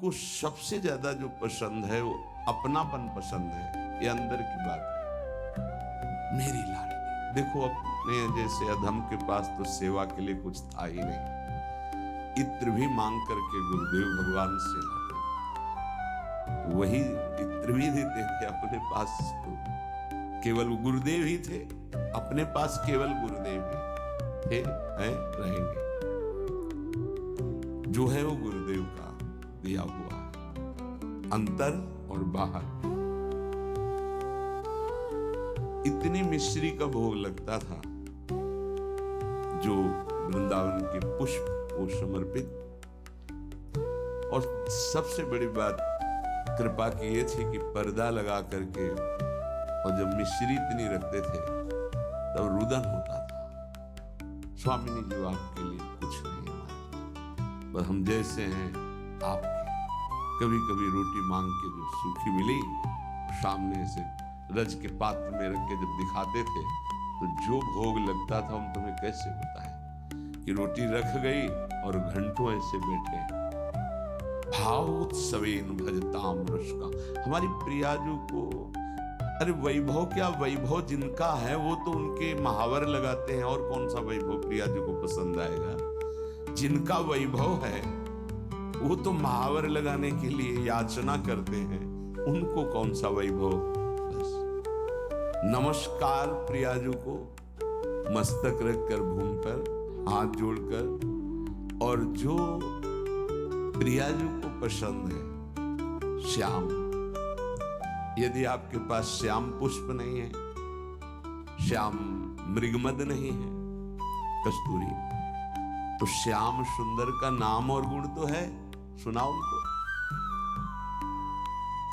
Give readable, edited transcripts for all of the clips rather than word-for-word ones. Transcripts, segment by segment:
को सबसे ज्यादा जो पसंद है वो अपनापन पसंद है। ये अंदर की बात है। मेरी लाडली देखो, अपने जैसे अधम के पास तो सेवा के लिए कुछ था ही नहीं। इत्र भी मांग करके गुरुदेव भगवान से लाते, वही इत्र भी देते थे अपने पास, तो केवल गुरुदेव ही थे अपने पास, केवल गुरुदेव ही थे, हैं, रहेंगे। जो है वो गुरुदेव का दिया हुआ है, अंतर और बाहर। इतनी मिश्री का भोग लगता था जो वृंदावन के पुष्प को समर्पित। और सबसे बड़ी बात कृपा की ये थी कि पर्दा लगा करके, और जब मिश्री इतनी रखते थे तब रुदन होता था, स्वामिनी जी आपके लिए कुछ नहीं हमारे, बस हम जैसे हैं आपके। कभी कभी रोटी मांग के जो सूखी मिली, सामने से रज के पात्र में रख के जब दिखाते थे तो जो भोग लगता था हम तुम्हें कैसे बताएं कि रोटी रख गई और घंटों ऐसे बैठे। भावोत्सवेन भजताम रस का, हमारी प्रियाजू को, अरे वैभव क्या वैभव जिनका है वो तो उनके महावर लगाते हैं, और कौन सा वैभव प्रियाजू को पसंद आएगा। जिनका वैभव है वो तो महावर लगाने के लिए याचना करते हैं, उनको कौन सा वैभव। नमस्कार प्रियाजू को, मस्तक रखकर भूमि पर हाथ जोड़कर। और जो प्रियाजू को पसंद है श्याम, यदि आपके पास श्याम पुष्प नहीं है, श्याम मृगमद नहीं है, कस्तूरी, तो श्याम सुंदर का नाम और गुण तो है, सुनाओ उनको।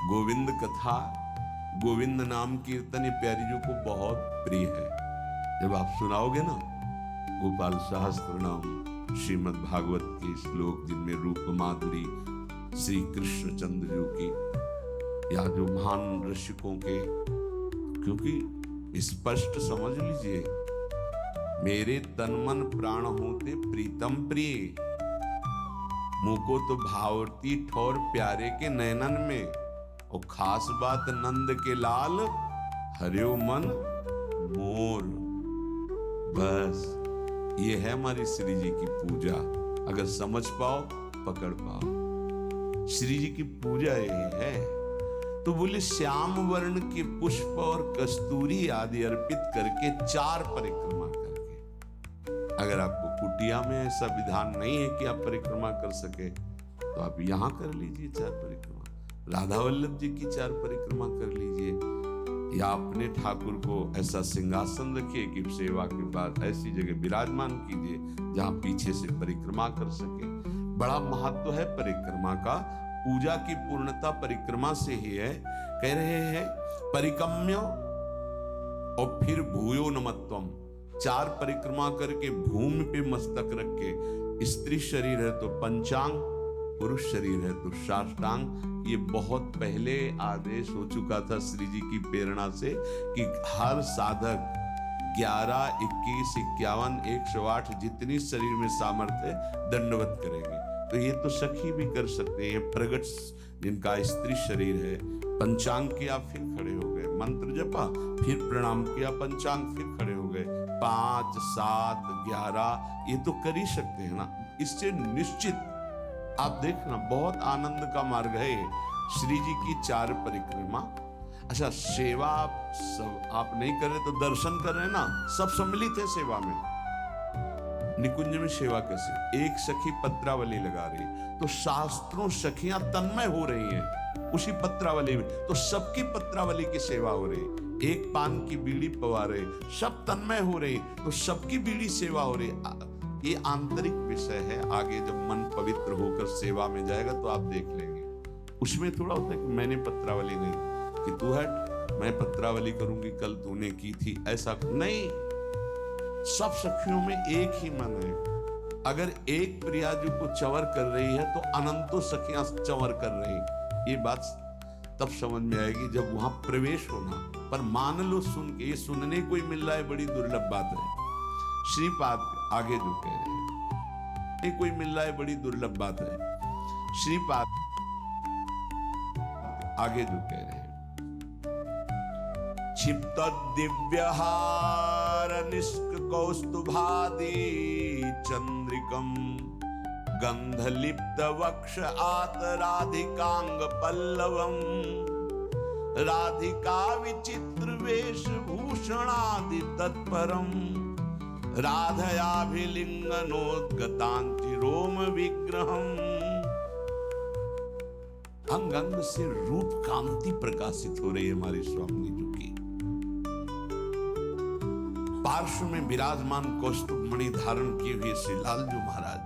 गोविंद कथा, गोविंद नाम कीर्तन ये प्यारी जी को बहुत प्रिय है। जब आप सुनाओगे ना गोपाल सहस्त्र नाम, श्रीमद् भागवत के श्लोक जिनमें रूप माधुरी श्री कृष्ण चंद्र जी की, या जो महान ऋषिकों के, क्योंकि स्पष्ट समझ लीजिए, मेरे तन मन प्राण होते प्रीतम प्रिय, मुझको तो भावती ठोर प्यारे के नयनन में, और खास बात नंद के लाल हरियो मन मोर। बस ये है हमारी श्री जी की पूजा। अगर समझ पाओ, पकड़ पाओ, श्री जी की पूजा यही है। तो बोले श्याम वर्ण के पुष्प और कस्तूरी आदि अर्पित करके 4 परिक्रमा करके। अगर आपको कुटिया में ऐसा विधान नहीं है कि आप परिक्रमा कर सके, तो आप यहां कर लीजिए 4 परिक्रमा। राधा वल्लभ जी की 4 परिक्रमा कर लीजिए, या अपने ठाकुर को ऐसा सिंहासन रखिए कि सेवा के बाद ऐसी जगह विराजमान कीजिए जहां पीछे से परिक्रमा कर सके। बड़ा महत्व है परिक्रमा का। पूजा की पूर्णता परिक्रमा से ही है। कह रहे हैं परिक्रम्य और फिर भूयो नमत्वम, 4 परिक्रमा करके भूमि पे मस्तक रख के, स्त्री शरीर है तो पंचांग, पुरुष शरीर है तो साष्टांग। ये बहुत पहले आदेश हो चुका था श्री जी की प्रेरणा से कि हर साधक 11, 21, 51, 108 जितनी शरीर में सामर्थ्य दंडवत करेंगे। तो ये तो सखी भी कर सकते हैं। प्रगट जिनका स्त्री शरीर है, पंचांग किया फिर खड़े हो गए, मंत्र जपा फिर प्रणाम किया, पंचांग फिर खड़े हो गए, 5, 7, 11 ये तो कर ही सकते हैं ना। इससे निश्चित आप देखना बहुत आनंद का मार्ग है श्री जी की 4 परिक्रमा। अच्छा, सेवा सब आप नहीं कर रहे तो दर्शन कर रहे हैं ना, सब सम्मिलित है सेवा में। निकुंज में सेवा कैसे, एक सखी पत्रावली लगा रही है तो शास्त्रों सखियां तन्मय हो रही हैं उसी पत्रावली में, तो सबकी पत्रावली की सेवा हो रही। एक पान की बीड़ी पवा रहे, सब तन्मय हो रही, तो सबकी बीड़ी सेवा हो रही। ये आंतरिक विषय है। आगे जब मन पवित्र होकर सेवा में जाएगा तो आप देख लेंगे। उसमें थोड़ा होता है कि मैंने पत्रावली नहीं, कि तू हट मैं पत्रावली करूंगी, कल तूने की थी, ऐसा नहीं। सब सखियों में एक ही मन है। अगर एक प्रियाजू को चंवर कर रही है तो अनंतों सखियां चंवर कर रही। ये बात तब समझ में आएगी जब वहां प्रवेश होना। पर मान लो सुन के, ये सुनने को ही मिल रहा है, बड़ी दुर्लभ बात है। श्रीपाद आगे जो कह रहे हैं, ये कोई मिल रहा है, बड़ी दुर्लभ बात है। श्रीपाद आगे जो कह रहे हैं, क्षिप्त दिव्यहार निष्क कौस्तुभादि चंद्रिकम गंधलिप्त वक्ष आत राधिकांग पल्लवम राधिका विचित्र वेशभूषणादि तत्परम राधयाभिलिंगनोद्गतांति रोम विग्रहम। अंग अंग से रूप कांति प्रकाशित हो रही है हमारे स्वामी जी की। पार्श्व में विराजमान कौस्तुभ मणि धारण किए हुए श्री लालजू महाराज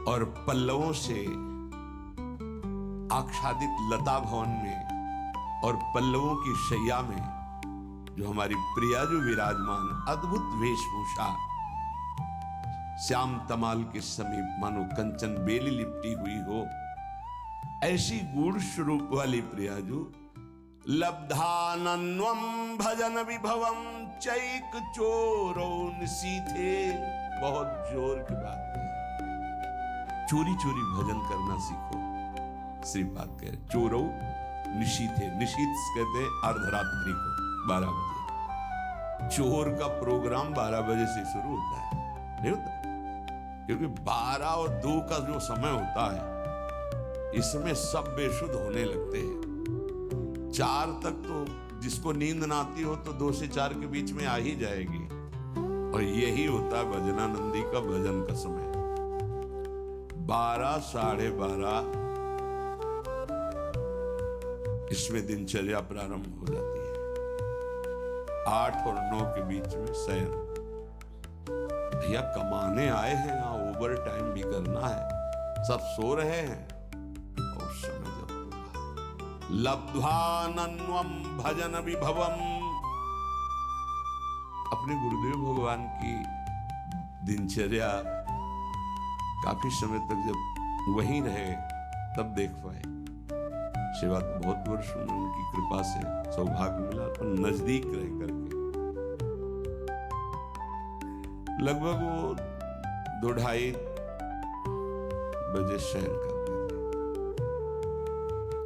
और पल्लवों से आच्छादित लता भवन में और पल्लवों की शैया में जो हमारी प्रिया जो विराजमान, अद्भुत वेशभूषा, श्याम तमाल के समीप मानो कंचन बेली लिपटी हुई हो, ऐसी गूढ़ स्वरूप वाली प्रिया जो लब्धानन्वम भजन विभवम चैक चोरो निशीथे। बहुत जोर की बात है, चोरी चोरी भजन करना सीखो। श्रीपाद कह रहे चोरो निशीथे, निशीथ कहते हैं अर्धरात्रि को 12 बजे। चोर का प्रोग्राम 12 बजे से शुरू होता है, नहीं होता? क्योंकि 12 और 2 का जो समय होता है, इसमें सब बेशुद्ध होने लगते हैं। 4 तक तो जिसको नींद ना आती हो तो 2 से 4 के बीच में आ ही जाएगी, और यही होता है भजनानंदी का भजन का समय। 12, 12:30 इसमें दिनचर्या प्रारंभ हो जाती है। 8 और 9 के बीच में शयन। भैया कमाने आए हैं, यहाँ ओवर टाइम भी करना है, सब सो रहे हैं और समय जब लब्ध्वानन्वम भजन विभवम। अपने गुरुदेव भगवान की दिनचर्या काफी समय तक जब वहीं रहे तब देख पाए। सेवा तो बहुत वर्ष में उनकी कृपा से सौभाग्य मिला, पर नजदीक रह करके लगभग वो 2-2:30 बजे शयन करते थे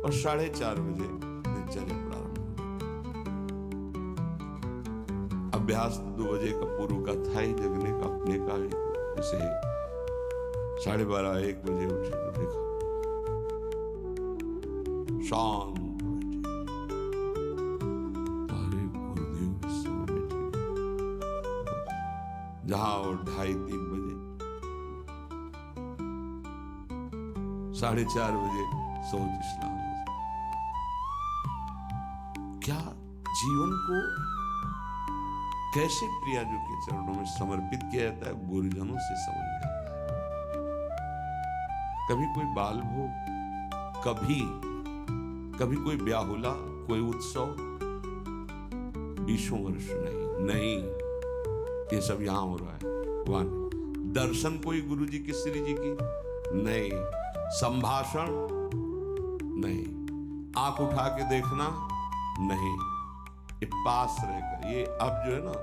और 4:30 बजे दिनचर्या प्रारंभ हो। अभ्यास 2 बजे का पूर्व का था ही, जगने का अपने का ही। जैसे 12:30-1 बजे उठे तो देखा शांत बैठे, गुरुदेव इस समय बैठे, जहां और 2:30-3 बजे 4:30 बजे सोच इस्लाम। क्या जीवन को कैसे प्रियाजू के चरणों में समर्पित किया जाता है, गुरुजनों से समझ में आता है। कभी कोई बाल भोग, कभी कोई ब्याहुला, कोई उत्सव, 20 वर्ष नहीं, ये सब यहां हो रहा है। वहां दर्शन कोई गुरु जी की, श्री जी की नहीं, संभाषण नहीं, आंख उठा के देखना नहीं, ये पास रहकर। ये अब जो है ना,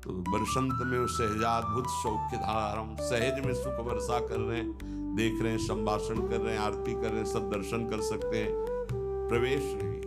तो बरसंत में सहजाद्भुत सौख्य धारम, सहज में सुख वर्षा कर रहे हैं, देख रहे हैं, संभाषण कर रहे हैं, आरती कर रहे हैं, सब दर्शन कर सकते हैं, प्रवेश नहीं।